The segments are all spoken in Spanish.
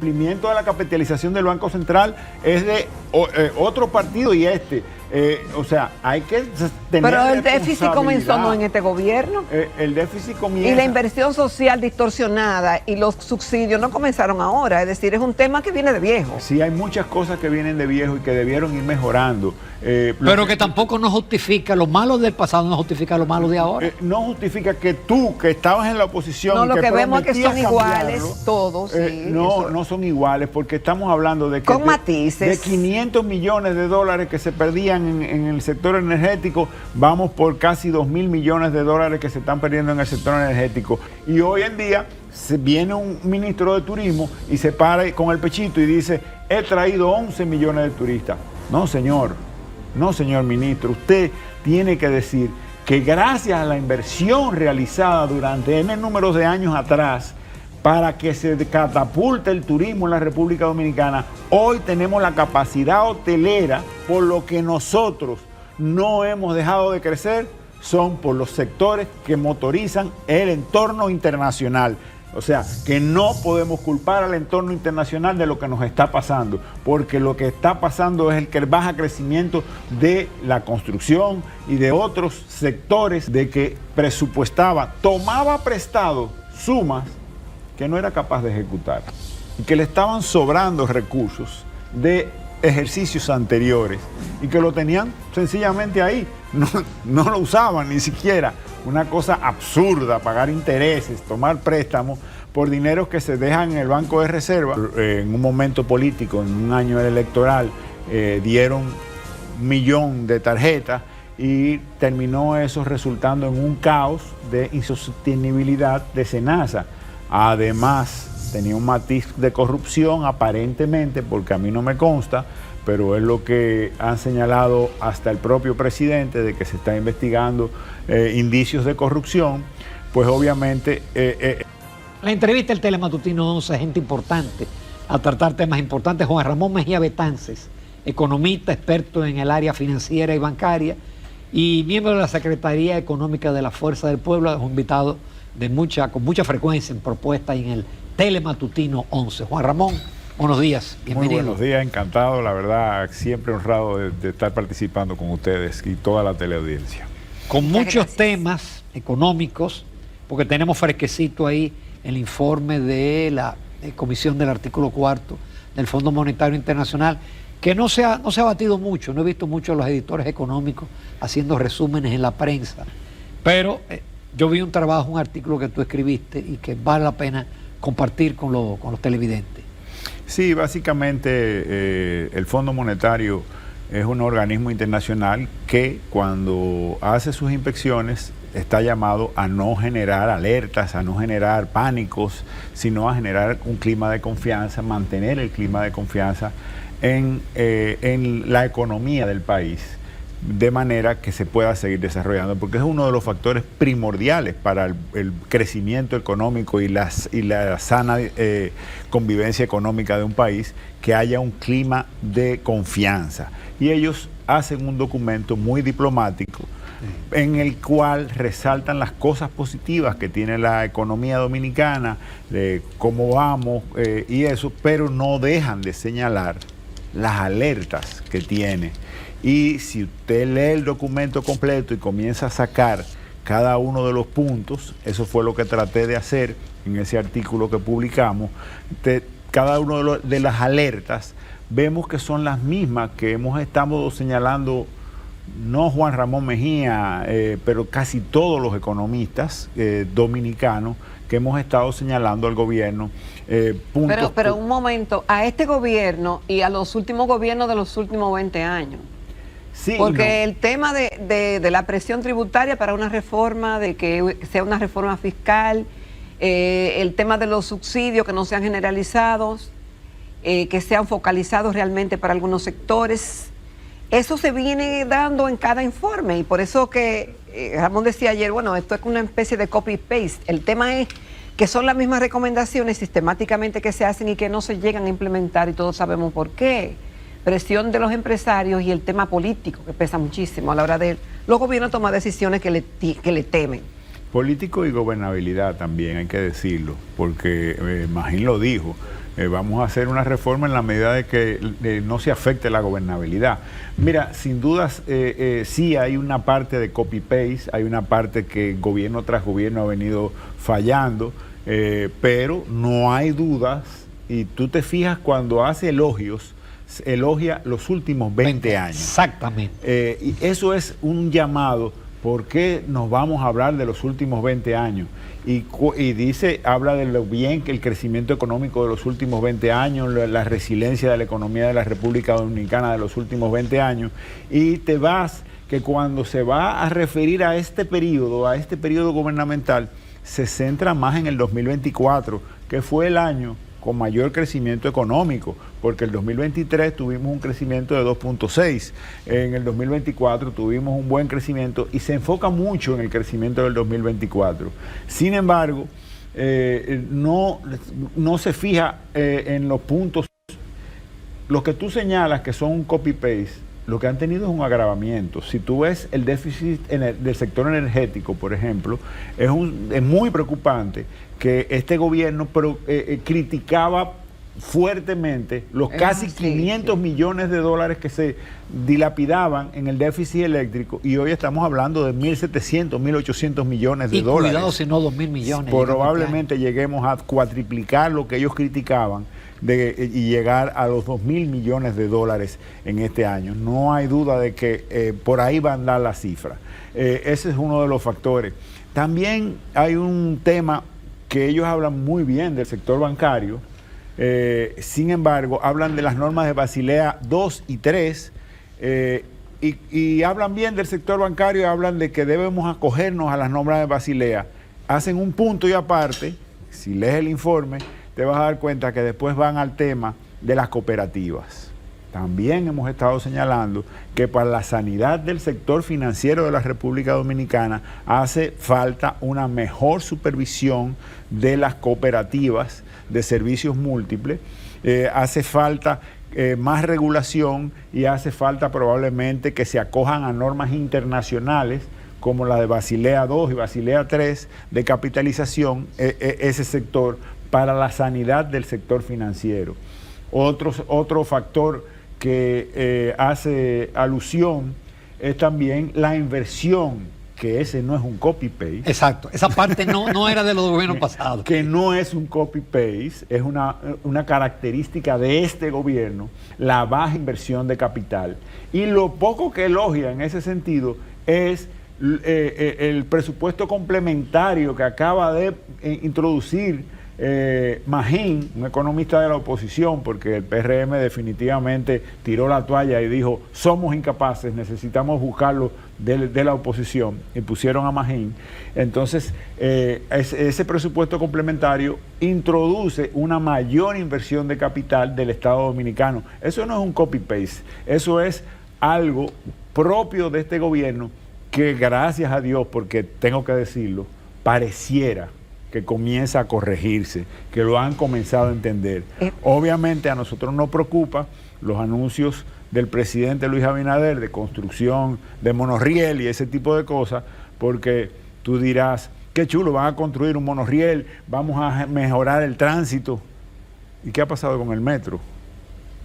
cumplimiento de la capitalización del Banco Central es de otro partido y o sea, hay que tener. Pero el déficit comenzó no en este gobierno. El déficit comienza. Y la inversión social distorsionada y los subsidios no comenzaron ahora. Es decir, es un tema que viene de viejo. Sí, hay muchas cosas que vienen de viejo y que debieron ir mejorando. Pero que tampoco no justifica lo malo del pasado, no justifica lo malo de ahora. No justifica que tú, que estabas en la oposición. No, lo que vemos es que son iguales todos. No son iguales, porque estamos hablando de que con matices. De 500 millones de dólares que se perdían en el sector energético, vamos por casi 2.000 millones de dólares que se están perdiendo en el sector energético. Y hoy en día viene un ministro de turismo y se para con el pechito y dice: he traído 11 millones de turistas. No, señor ministro, usted tiene que decir que gracias a la inversión realizada durante N números de años atrás para que se catapulte el turismo en la República Dominicana, hoy tenemos la capacidad hotelera. Por lo que nosotros no hemos dejado de crecer son por los sectores que motorizan el entorno internacional. O sea, que no podemos culpar al entorno internacional de lo que nos está pasando, porque lo que está pasando es el bajo crecimiento de la construcción y de otros sectores, de que tomaba prestado sumas que no era capaz de ejecutar y que le estaban sobrando recursos de ejercicios anteriores y que lo tenían sencillamente ahí, no lo usaban ni siquiera. Una cosa absurda, pagar intereses, tomar préstamos por dineros que se dejan en el Banco de Reserva. En un momento político, en un año electoral, dieron 1 millón de tarjetas y terminó eso resultando en un caos de insostenibilidad de SENASA. Además, tenía un matiz de corrupción aparentemente, porque a mí no me consta, pero es lo que han señalado hasta el propio presidente, de que se está investigando indicios de corrupción. Pues obviamente... La entrevista del Telematutino 11, gente importante, a tratar temas importantes. Juan Ramón Mejía Betances, economista, experto en el área financiera y bancaria, y miembro de la Secretaría Económica de la Fuerza del Pueblo, es un invitado con mucha frecuencia en propuestas y en el Telematutino 11. Juan Ramón, buenos días, bienvenido. Muy buenos días, encantado, la verdad, siempre honrado de estar participando con ustedes y toda la teleaudiencia. Con muchos temas económicos, porque tenemos fresquecito ahí el informe de la Comisión del Artículo 4 del Fondo Monetario Internacional, que no se ha batido mucho. No he visto mucho a los editores económicos haciendo resúmenes en la prensa, pero yo vi un artículo que tú escribiste y que vale la pena compartir con los televidentes. Sí, básicamente el Fondo Monetario es un organismo internacional que cuando hace sus inspecciones está llamado a no generar alertas, a no generar pánicos, sino a generar un clima de confianza, mantener el clima de confianza en la economía del país, de manera que se pueda seguir desarrollando, porque es uno de los factores primordiales para el crecimiento económico y la sana convivencia económica de un país, que haya un clima de confianza. Y ellos hacen un documento muy diplomático en el cual resaltan las cosas positivas que tiene la economía dominicana, de cómo vamos y eso, pero no dejan de señalar las alertas que tiene. Y si usted lee el documento completo y comienza a sacar cada uno de los puntos, eso fue lo que traté de hacer en ese artículo que publicamos, cada uno de las alertas, vemos que son las mismas que hemos estado señalando, no Juan Ramón Mejía, pero casi todos los economistas dominicanos, que hemos estado señalando al gobierno. Pero un momento, a este gobierno y a los últimos gobiernos de los últimos 20 años. Sí, porque el tema de la presión tributaria para una reforma, de que sea una reforma fiscal, el tema de los subsidios que no sean generalizados, que sean focalizados realmente para algunos sectores, eso se viene dando en cada informe, y por eso que Ramón decía ayer, bueno, esto es una especie de copy-paste. El tema es que son las mismas recomendaciones sistemáticamente que se hacen y que no se llegan a implementar, y todos sabemos por qué. Presión de los empresarios y el tema político, que pesa muchísimo a la hora de los gobiernos tomar decisiones que le temen. Político y gobernabilidad también, hay que decirlo, porque Magín lo dijo, Vamos a hacer una reforma en la medida de que no se afecte la gobernabilidad. Mira, sin dudas, sí hay una parte de copy-paste, hay una parte que gobierno tras gobierno ha venido fallando, pero no hay dudas, y tú te fijas cuando hace elogios, elogia los últimos 20 años. Exactamente. Y eso es un llamado. ¿Por qué nos vamos a hablar de los últimos 20 años? Y dice, habla de lo bien que el crecimiento económico de los últimos 20 años, la resiliencia de la economía de la República Dominicana de los últimos 20 años, y te vas que cuando se va a referir a este periodo gubernamental, se centra más en el 2024, que fue el año con mayor crecimiento económico, porque el 2023 tuvimos un crecimiento de 2.6, en el 2024 tuvimos un buen crecimiento y se enfoca mucho en el crecimiento del 2024. Sin embargo, no se fija en los puntos, los que tú señalas que son un copy-paste. Lo que han tenido es un agravamiento. Si tú ves el déficit del sector energético, por ejemplo, es muy preocupante que este gobierno criticaba fuertemente los casi 500 millones de dólares que se dilapidaban en el déficit eléctrico, y hoy estamos hablando de 1.700, 1.800 millones de dólares. Cuidado si no 2.000 millones. Probablemente lleguemos a cuatriplicar lo que ellos criticaban y llegar a los 2.000 millones de dólares en este año. No hay duda de que por ahí va a andar la cifra. Ese es uno de los factores. También hay un tema que ellos hablan muy bien del sector bancario. Sin embargo, hablan de las normas de Basilea 2 y 3 y hablan bien del sector bancario y hablan de que debemos acogernos a las normas de Basilea. Hacen un punto y aparte, si lees el informe, te vas a dar cuenta que después van al tema de las cooperativas. También hemos estado señalando que para la sanidad del sector financiero de la República Dominicana hace falta una mejor supervisión de las cooperativas de servicios múltiples, hace falta más regulación y hace falta probablemente que se acojan a normas internacionales como la de Basilea 2 y Basilea 3 de capitalización, ese sector, para la sanidad del sector financiero. Otro factor que hace alusión es también la inversión, que ese no es un copy-paste. Exacto, esa parte no era de los gobiernos pasados. Que no es un copy-paste, es una característica de este gobierno, la baja inversión de capital. Y lo poco que elogia en ese sentido es el presupuesto complementario que acaba de introducir Magín, un economista de la oposición, porque el PRM definitivamente tiró la toalla y dijo, somos incapaces, necesitamos buscarlo de la oposición, y pusieron a Magín. Entonces, ese presupuesto complementario introduce una mayor inversión de capital del Estado Dominicano. Eso no es un copy-paste, eso es algo propio de este gobierno que, gracias a Dios, porque tengo que decirlo, pareciera que comienza a corregirse, que lo han comenzado a entender. Obviamente a nosotros nos preocupa los anuncios del presidente Luis Abinader de construcción de monorriel y ese tipo de cosas, porque tú dirás, qué chulo, van a construir un monorriel, vamos a mejorar el tránsito. ¿Y qué ha pasado con el metro?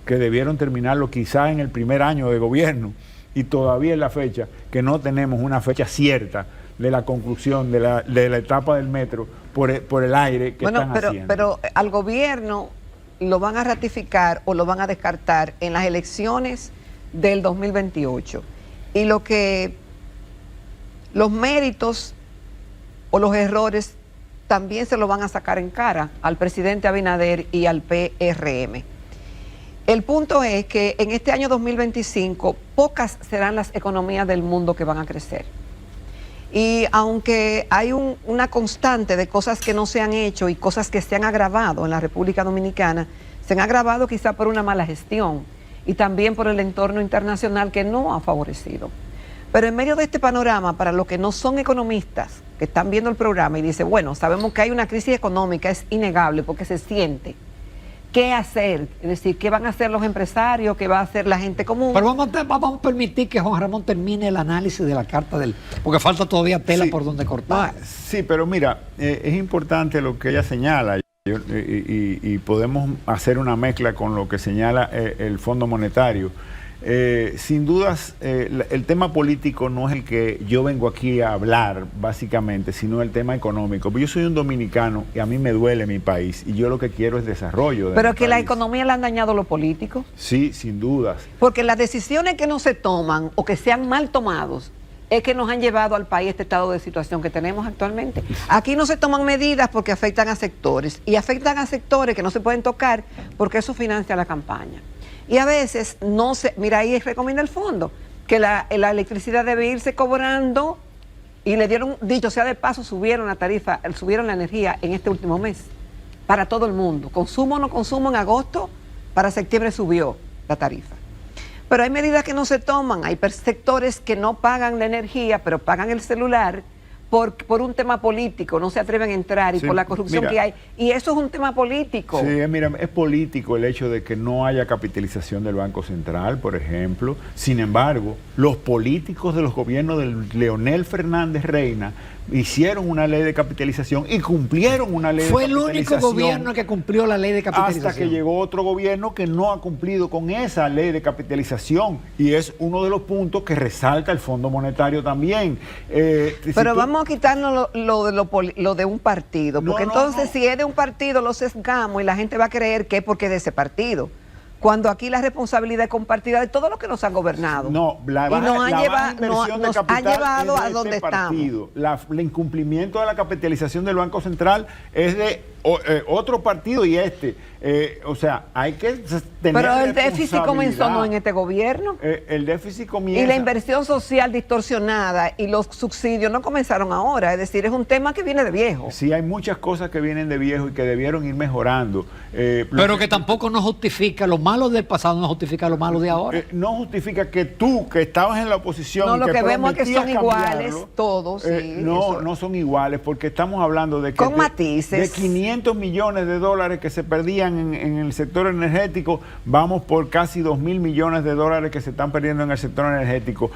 Que debieron terminarlo quizá en el primer año de gobierno, y todavía es la fecha que no tenemos una fecha cierta de la conclusión de la etapa del metro por el aire que están haciendo. Pero al gobierno lo van a ratificar o lo van a descartar en las elecciones del 2028. Y los méritos o los errores también se lo van a sacar en cara al presidente Abinader y al PRM. El punto es que en este año 2025 pocas serán las economías del mundo que van a crecer. Y aunque hay una constante de cosas que no se han hecho y cosas que se han agravado en la República Dominicana, se han agravado quizá por una mala gestión y también por el entorno internacional que no ha favorecido. Pero en medio de este panorama, para los que no son economistas, que están viendo el programa y dicen, bueno, sabemos que hay una crisis económica, es innegable porque se siente. ¿Qué hacer? Es decir, ¿qué van a hacer los empresarios? ¿Qué va a hacer la gente común? Pero vamos a permitir que Juan Ramón termine el análisis de la carta porque falta todavía tela por donde cortar. Sí, pero mira, es importante lo que ella señala. y podemos hacer una mezcla con lo que señala el Fondo Monetario. Sin dudas, el tema político no es el que yo vengo aquí a hablar, básicamente, sino el tema económico. Yo soy un dominicano y a mí me duele mi país y yo lo que quiero es desarrollo de Pero mi que la país. economía la han dañado los políticos. Sí, sin dudas. Porque las decisiones que no se toman o que sean mal tomados es que nos han llevado al país a este estado de situación que tenemos actualmente. Aquí no se toman medidas porque afectan a sectores y afectan a sectores que no se pueden tocar porque eso financia la campaña. Y a veces no se, mira, ahí recomienda el fondo que la electricidad debe irse cobrando y le dieron, dicho sea de paso, subieron la tarifa, subieron la energía en este último mes para todo el mundo. Consumo o no consumo en agosto, para septiembre subió la tarifa. Pero hay medidas que no se toman, hay sectores que no pagan la energía, pero pagan el celular por un tema político, no se atreven a entrar y Sí, por la corrupción mira, que hay. Y eso es un tema político. Sí, mira, es político el hecho de que no haya capitalización del Banco Central, por ejemplo. Sin embargo, los políticos de los gobiernos de Leonel Fernández Reina hicieron una ley de capitalización y cumplieron una ley de Fue el capitalización. único gobierno que cumplió la ley de capitalización. Hasta que llegó otro gobierno que no ha cumplido con esa ley de capitalización. Y es uno de los puntos que resalta el Fondo Monetario también. Pero vamos a quitarnos lo de un partido, porque entonces si es de un partido lo sesgamos y la gente va a creer que es porque es de ese partido. Cuando aquí la responsabilidad es compartida de todos los que nos han gobernado. No, nos ha llevado a donde estamos. El incumplimiento de la capitalización del Banco Central es de otro partido y o sea, hay que tener Pero el déficit comenzó no en este gobierno. El déficit comienza. Y la inversión social distorsionada y los subsidios no comenzaron ahora. Es decir, es un tema que viene de viejo. Sí, hay muchas cosas que vienen de viejo y que debieron ir mejorando. Pero que tampoco nos justifica lo malo del pasado, no justifica lo malo de ahora. No justifica que tú, que estabas en la oposición, no, y lo que vemos es que son prometías iguales cambiarlo, todos. Sí, no son iguales, porque estamos hablando de que con matices. de 500 millones de dólares que se perdían en el sector energético, vamos por casi 2.000 millones de dólares que se están perdiendo en el sector energético.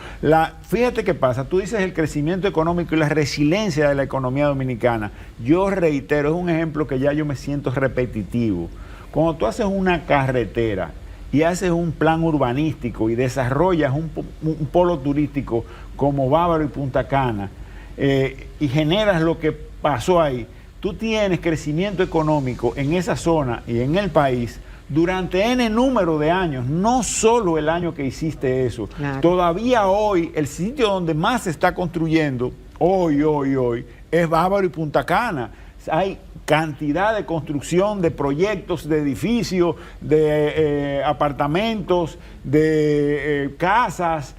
Fíjate qué pasa, tú dices el crecimiento económico y la resiliencia de la economía dominicana. Yo reitero, es un ejemplo que ya yo me siento repetitivo. Cuando tú haces una carretera y haces un plan urbanístico y desarrollas un polo turístico como Bávaro y Punta Cana, y generas lo que pasó ahí, tú tienes crecimiento económico en esa zona y en el país durante N número de años, no solo el año que hiciste eso. Claro. Todavía hoy, el sitio donde más se está construyendo, hoy, es Bávaro y Punta Cana. Hay cantidad de construcción de proyectos, de edificios, de apartamentos, de casas.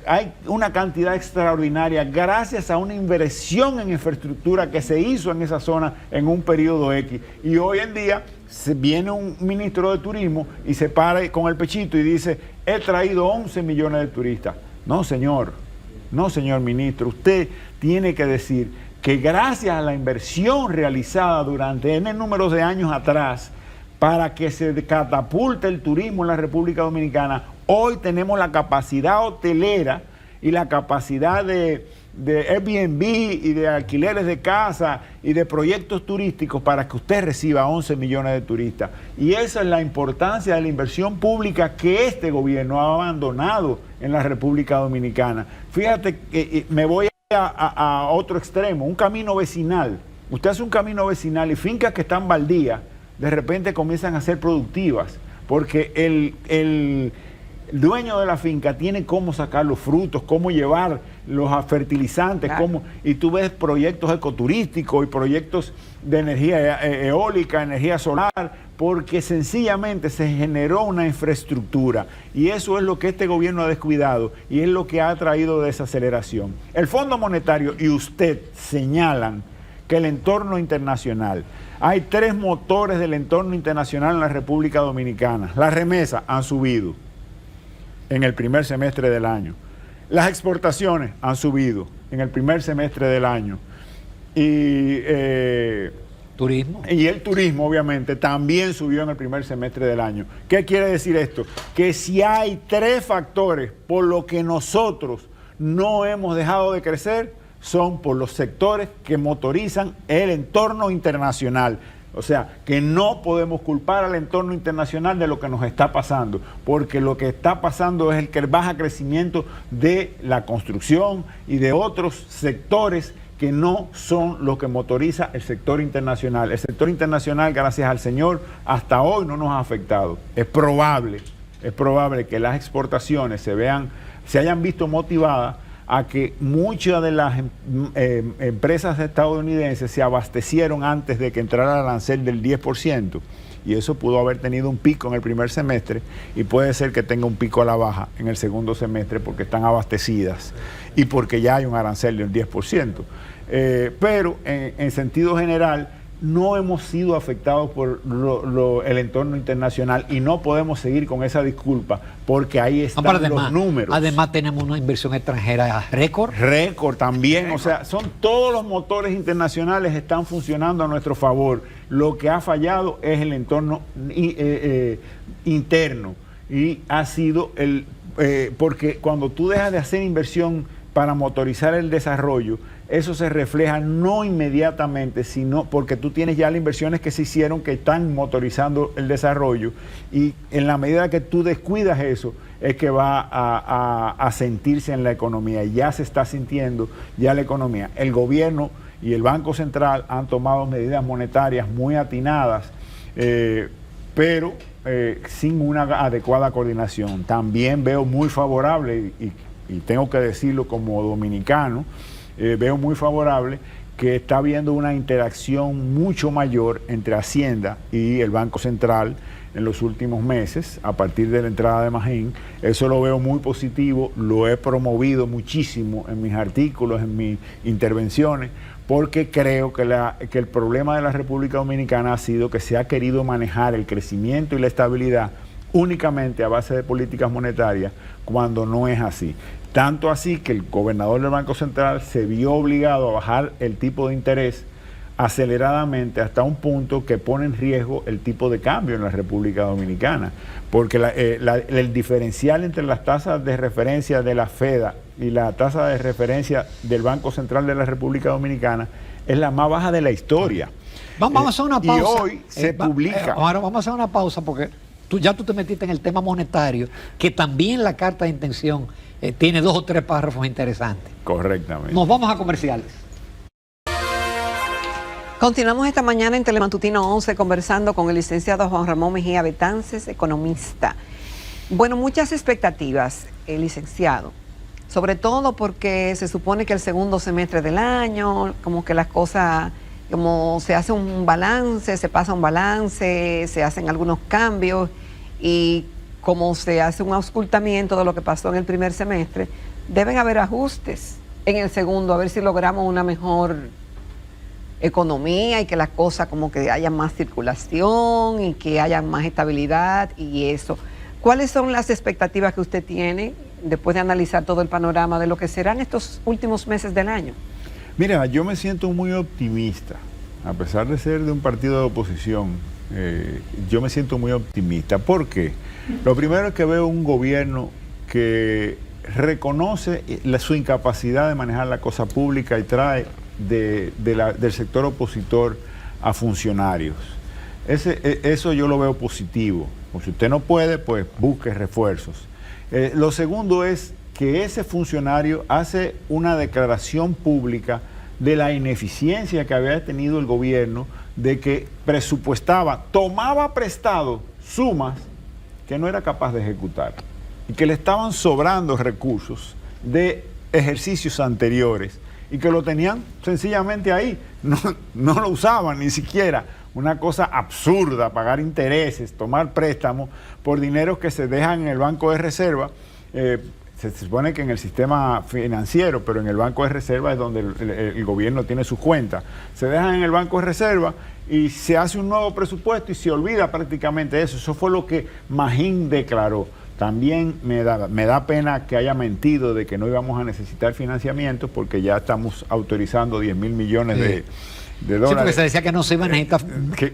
Hay una cantidad extraordinaria gracias a una inversión en infraestructura que se hizo en esa zona en un periodo X. Y hoy en día viene un ministro de turismo y se para con el pechito y dice, he traído 11 millones de turistas. No, señor ministro, usted tiene que decir que gracias a la inversión realizada durante N números de años atrás para que se catapulte el turismo en la República Dominicana, hoy tenemos la capacidad hotelera y la capacidad de Airbnb y de alquileres de casa y de proyectos turísticos para que usted reciba 11 millones de turistas. Y esa es la importancia de la inversión pública que este gobierno ha abandonado en la República Dominicana. Fíjate que me voy a otro extremo, un camino vecinal. Usted hace un camino vecinal y fincas que están baldías, de repente comienzan a ser productivas, porque el dueño de la finca tiene cómo sacar los frutos, cómo llevar los fertilizantes, claro. Y tú ves proyectos ecoturísticos y proyectos de energía eólica, energía solar, porque sencillamente se generó una infraestructura y eso es lo que este gobierno ha descuidado y es lo que ha traído desaceleración. El Fondo Monetario y usted señalan que el entorno internacional, hay 3 motores del entorno internacional en la República Dominicana. Las remesas han subido en el primer semestre del año. Las exportaciones han subido en el primer semestre del año. Y Turismo. Y el turismo, obviamente, también subió en el primer semestre del año. ¿Qué quiere decir esto? Que si hay 3 factores por los que nosotros no hemos dejado de crecer, son por los sectores que motorizan el entorno internacional. O sea, que no podemos culpar al entorno internacional de lo que nos está pasando, porque lo que está pasando es el bajo crecimiento de la construcción y de otros sectores que no son lo que motoriza el sector internacional. El sector internacional, gracias al Señor, hasta hoy no nos ha afectado. Es probable que las exportaciones se hayan visto motivadas a que muchas de las empresas estadounidenses se abastecieron antes de que entrara el arancel del 10%, y eso pudo haber tenido un pico en el primer semestre y puede ser que tenga un pico a la baja en el segundo semestre porque están abastecidas y porque ya hay un arancel del 10%. Pero en sentido general, no hemos sido afectados por el entorno internacional y no podemos seguir con esa disculpa porque ahí están los números. Además tenemos una inversión extranjera récord. Récord también, o sea, todos los motores internacionales están funcionando a nuestro favor. Lo que ha fallado es el entorno interno y ha sido porque cuando tú dejas de hacer inversión para motorizar el desarrollo, eso se refleja no inmediatamente, sino porque tú tienes ya las inversiones que se hicieron que están motorizando el desarrollo, y en la medida que tú descuidas eso, es que va a sentirse en la economía, y ya se está sintiendo ya la economía. El gobierno y el Banco Central han tomado medidas monetarias muy atinadas, pero sin una adecuada coordinación. También veo muy favorable, y tengo que decirlo como dominicano, veo muy favorable que está habiendo una interacción mucho mayor entre Hacienda y el Banco Central en los últimos meses, a partir de la entrada de Magín. Eso lo veo muy positivo, lo he promovido muchísimo en mis artículos, en mis intervenciones, porque creo que el problema de la República Dominicana ha sido que se ha querido manejar el crecimiento y la estabilidad únicamente a base de políticas monetarias, cuando no es así. Tanto así que el gobernador del Banco Central se vio obligado a bajar el tipo de interés aceleradamente hasta un punto que pone en riesgo el tipo de cambio en la República Dominicana, porque el diferencial entre las tasas de referencia de la FEDA y la tasa de referencia del Banco Central de la República Dominicana es la más baja de la historia. Vamos a hacer una pausa. Y hoy se publica. Ahora vamos a hacer una pausa porque tú te metiste en el tema monetario, que también la carta de intención tiene 2 o 3 párrafos interesantes. Correctamente. Nos vamos a comerciales. Continuamos esta mañana en Telematutino 11 conversando con el licenciado Juan Ramón Mejía Betances, economista. Bueno, muchas expectativas, licenciado, sobre todo porque se supone que el segundo semestre del año, como que las cosas, como se hace un balance, se pasa un balance, se hacen algunos cambios, y como se hace un auscultamiento de lo que pasó en el primer semestre, deben haber ajustes en el segundo, a ver si logramos una mejor economía y que las cosas como que haya más circulación y que haya más estabilidad y eso. ¿Cuáles son las expectativas que usted tiene después de analizar todo el panorama de lo que serán estos últimos meses del año? Mira, yo me siento muy optimista, a pesar de ser de un partido de oposición. Yo me siento muy optimista. ¿Por qué? Lo primero es que veo un gobierno que reconoce su incapacidad de manejar la cosa pública y trae del sector opositor a funcionarios. Eso yo lo veo positivo. Pues si usted no puede, pues busque refuerzos. Lo segundo es que ese funcionario hace una declaración pública de la ineficiencia que había tenido el gobierno, de que tomaba prestado sumas que no era capaz de ejecutar y que le estaban sobrando recursos de ejercicios anteriores y que lo tenían sencillamente ahí, no lo usaban ni siquiera. Una cosa absurda, pagar intereses, tomar préstamos por dineros que se dejan en el Banco de Reserva. Se supone que en el sistema financiero, pero en el Banco de Reserva es donde el gobierno tiene sus cuentas. Se dejan en el Banco de Reserva y se hace un nuevo presupuesto y se olvida prácticamente eso. Eso fue lo que Magín declaró. También me da pena que haya mentido de que no íbamos a necesitar financiamiento, porque ya estamos autorizando 10.000 millones de dólares. Sí, porque se decía que no se iba a necesitar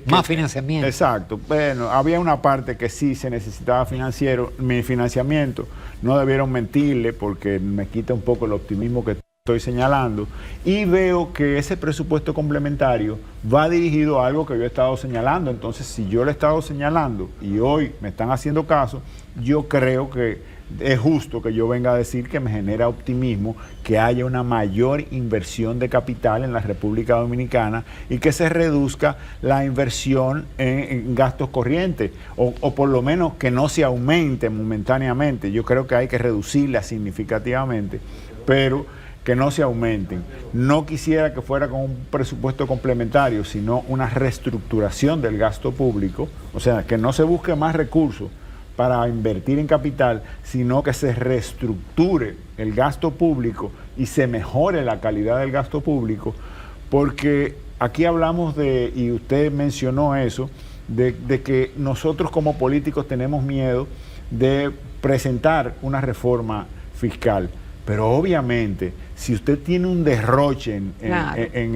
más financiamiento. Exacto. Bueno, había una parte que sí se necesitaba financiamiento. No debieron mentirle, porque me quita un poco el optimismo que estoy señalando, y veo que ese presupuesto complementario va dirigido a algo que yo he estado señalando. Entonces, si yo lo he estado señalando y hoy me están haciendo caso, yo creo que es justo que yo venga a decir que me genera optimismo que haya una mayor inversión de capital en la República Dominicana y que se reduzca la inversión en gastos corrientes, o por lo menos que no se aumente momentáneamente. Yo creo que hay que reducirla significativamente, pero que no se aumenten. No quisiera que fuera con un presupuesto complementario, sino una reestructuración del gasto público, o sea, que no se busque más recursos para invertir en capital, sino que se reestructure el gasto público y se mejore la calidad del gasto público, porque aquí hablamos de, y usted mencionó eso, de que nosotros como políticos tenemos miedo de presentar una reforma fiscal. Pero obviamente, si usted tiene un derroche en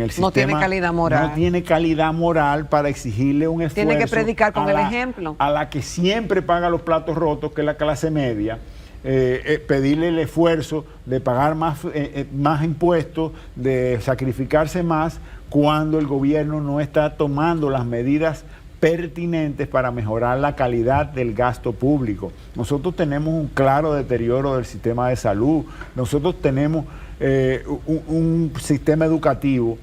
el sistema, no tiene calidad moral. No tiene calidad moral para exigirle un esfuerzo. Tiene que predicar con el ejemplo. A la que siempre paga los platos rotos, que es la clase media, pedirle el esfuerzo de pagar más impuestos, de sacrificarse más, cuando el gobierno no está tomando las medidas pertinentes para mejorar la calidad del gasto público. Nosotros tenemos un claro deterioro del sistema de salud, nosotros tenemos un sistema educativo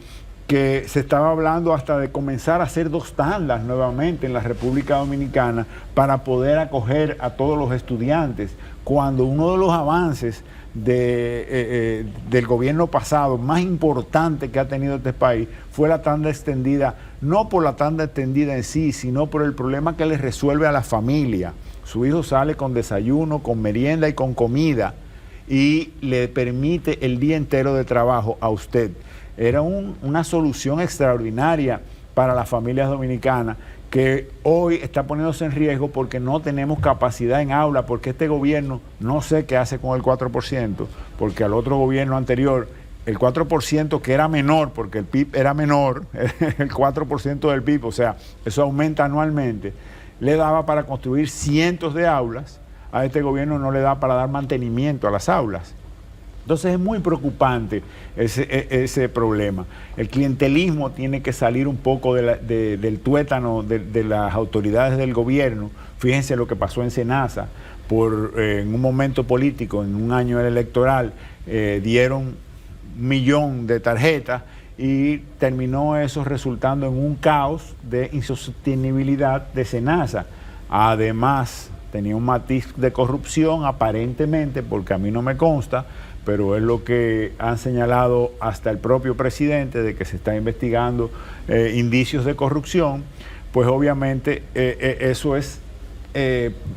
que se estaba hablando hasta de comenzar a hacer 2 tandas nuevamente en la República Dominicana para poder acoger a todos los estudiantes, cuando uno de los avances del gobierno pasado más importante que ha tenido este país fue la tanda extendida, no por la tanda extendida en sí, sino por el problema que le resuelve a la familia. Su hijo sale con desayuno, con merienda y con comida, y le permite el día entero de trabajo a usted. Era una solución extraordinaria para las familias dominicanas, que hoy está poniéndose en riesgo porque no tenemos capacidad en aula, porque este gobierno no sé qué hace con el 4%, porque al otro gobierno anterior, el 4% que era menor, porque el PIB era menor, el 4% del PIB, o sea, eso aumenta anualmente, le daba para construir cientos de aulas. A este gobierno no le da para dar mantenimiento a las aulas. Entonces es muy preocupante ese problema. El clientelismo tiene que salir un poco del tuétano de las autoridades del gobierno. Fíjense lo que pasó en Senasa. En un momento político, en un año electoral, dieron 1 millón de tarjetas y terminó eso resultando en un caos de insostenibilidad de Senasa. Además, tenía un matiz de corrupción aparentemente, porque a mí no me consta, pero es lo que han señalado hasta el propio presidente, de que se está investigando indicios de corrupción. Pues obviamente eso es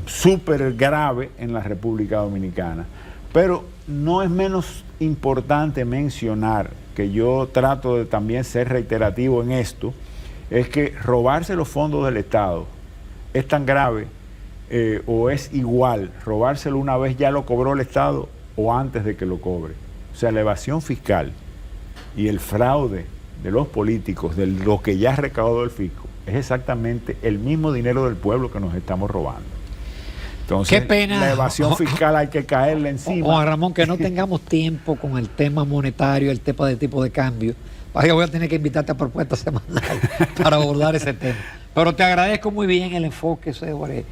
súper grave en la República Dominicana. Pero no es menos importante mencionar, que yo trato de también ser reiterativo en esto, es que robarse los fondos del Estado es tan grave o es igual robárselo una vez ya lo cobró el Estado o antes de que lo cobre. O sea, la evasión fiscal y el fraude de los políticos, de lo que ya recaudó el fisco, es exactamente el mismo dinero del pueblo que nos estamos robando. Entonces, qué pena, la evasión fiscal hay que caerle encima. Juan Ramón, que no tengamos tiempo con el tema monetario, el tema de tipo de cambio. Yo voy a tener que invitarte a propuesta semanal para abordar ese tema. Pero te agradezco muy bien el enfoque sobre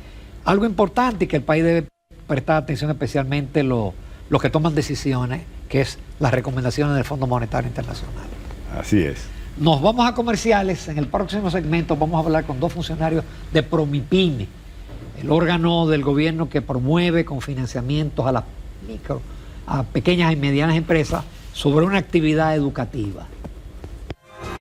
algo importante y que el país debe prestar atención, especialmente los que toman decisiones, que es las recomendaciones del Fondo Monetario Internacional. Así es. Nos vamos a comerciales. En el próximo segmento vamos a hablar con 2 funcionarios de Promipyme, el órgano del gobierno que promueve con financiamientos a las pequeñas y medianas empresas sobre una actividad educativa.